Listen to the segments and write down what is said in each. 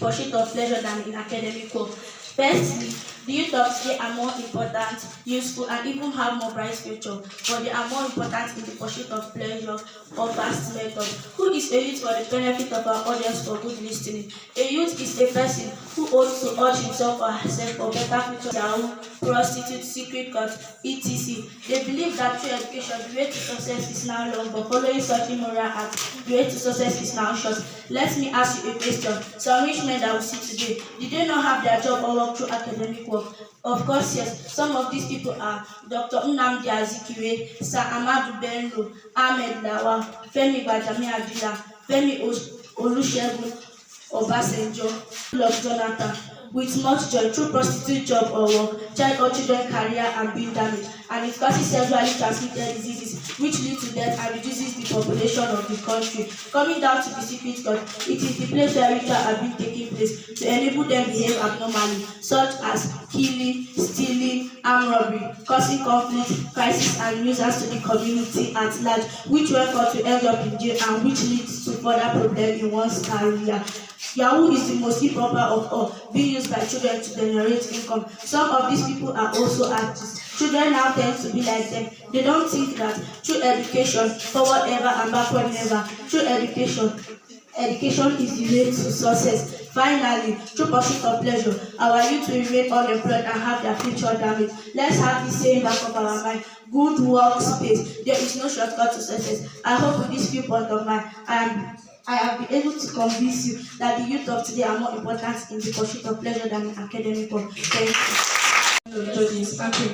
pursuit of pleasure than in academic work. Firstly, the youth of today are more important, useful, and even have more bright future, but they are more important in the pursuit of pleasure or vast method. Who is a youth for the benefit of our audience for good listening? A youth is a person who ought to urge himself or herself for better future, yahoo, prostitute, secret court, etc. They believe that through education, the way to success is now long, but following such immoral acts, the way to success is now short. Let me ask you a question. Some rich men that we see today, did they not have their job or work through academic work? Of course, yes. Some of these people are Dr. Nnamdi Azikiwe, Sir Ahmadu Bello, Ahmed Lawal, Femi Gbajamiamila, Femi Olusegun Obasanjo, Lord Jonathan. With much joy, through prostitute job or work, child or children career and being damaged, and it causes sexually transmitted diseases which lead to death and reduces the population of the country. Coming down to the secret court, it is the place where rituals have been taking place to enable them behave abnormally, such as killing, stealing, armed robbery, causing conflict, crisis, and nuisance to the community at large, which when caught to end up in jail and which leads to further problems in one's career. Yahoo is the most improper of all, being used by children to generate income. Some of these people are also artists. Children now tend to be like them. They don't think that through education, forward ever and backward never, through education is the way to success. Finally, through pursuit of pleasure, our youth will remain unemployed and have their future damaged. Let's have this saying back of our mind: good workspace. There is no shortcut to success. I hope with this viewpoint of mine, I have been able to convince you that the youth of today are more important in the pursuit of pleasure than in academic work. Thank you.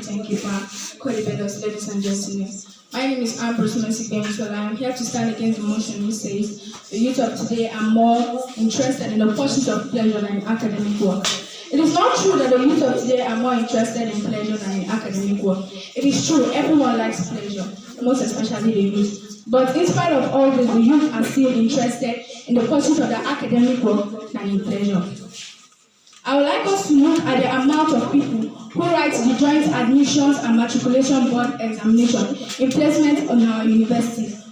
Thank you for calling ladies and gentlemen. My name is Ambrose Messi. I am here to stand against the motion which says the youth of today are more interested in the pursuit of pleasure than in academic work. It is not true that the youth of today are more interested in pleasure than in academic work. It is true, everyone likes pleasure, most especially the youth. But in spite of all this, the youth are still interested in the pursuit of the academic work than in pleasure. I would like us to look at the amount of people who write the Joint Admissions and Matriculation Board examination in placement on our universities.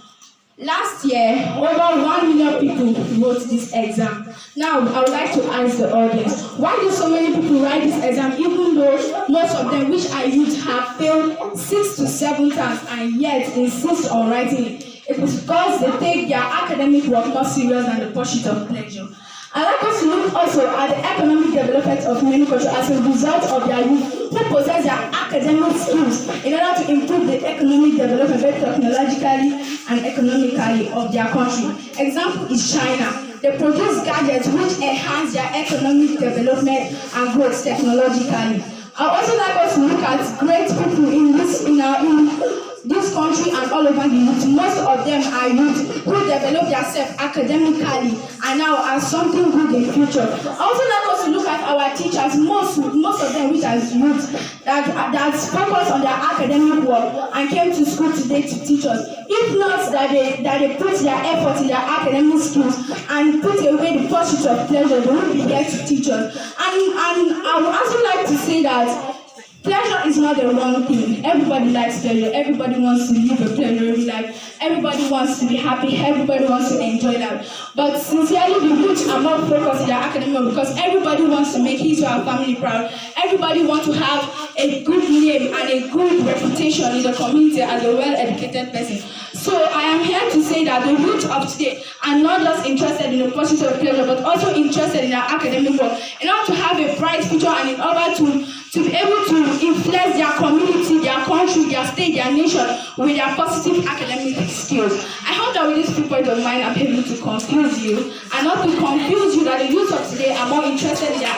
Last year, over 1 million people wrote this exam. Now, I would like to ask the audience, why do so many people write this exam even though most of them, which are youth, have failed 6 to 7 times and yet insist on writing it? It is because they take their academic work more serious than the pursuit of pleasure. I'd like us to look also at the economic development of many countries as a result of their youth who possess their academic skills in order to improve the economic development both technologically and economically of their country. Example is China. They produce gadgets which enhance their economic development and growth technologically. I'd also like us to look at great people in this country and all over the youth. Most of them are youth who develop themselves academically and now are something good in future. I also like us to look at our teachers, most of them which are youth that focus on their academic work and came to school today to teach us. If not that they put their effort in their academic skills and put away the pursuit of pleasure, they won't be here to teach us. And I would also like to say that pleasure is not the wrong thing. Everybody likes pleasure. Everybody wants to live a pleasurable life. Everybody wants to be happy. Everybody wants to enjoy life. But sincerely, the youth are not focused in their academic because everybody wants to make his or her family proud. Everybody wants to have a good name and a good reputation in the community as a well-educated person. So I am here to say that the youth of today are not just interested in the pursuit of pleasure, but also interested in their academic work in order to have a bright future and in order to be able to influence their community, their country, their state, their nation with their positive academic skills. I hope that with this viewpoint of mine, I'm able to confuse you and not to confuse you that the youth of today are more interested in their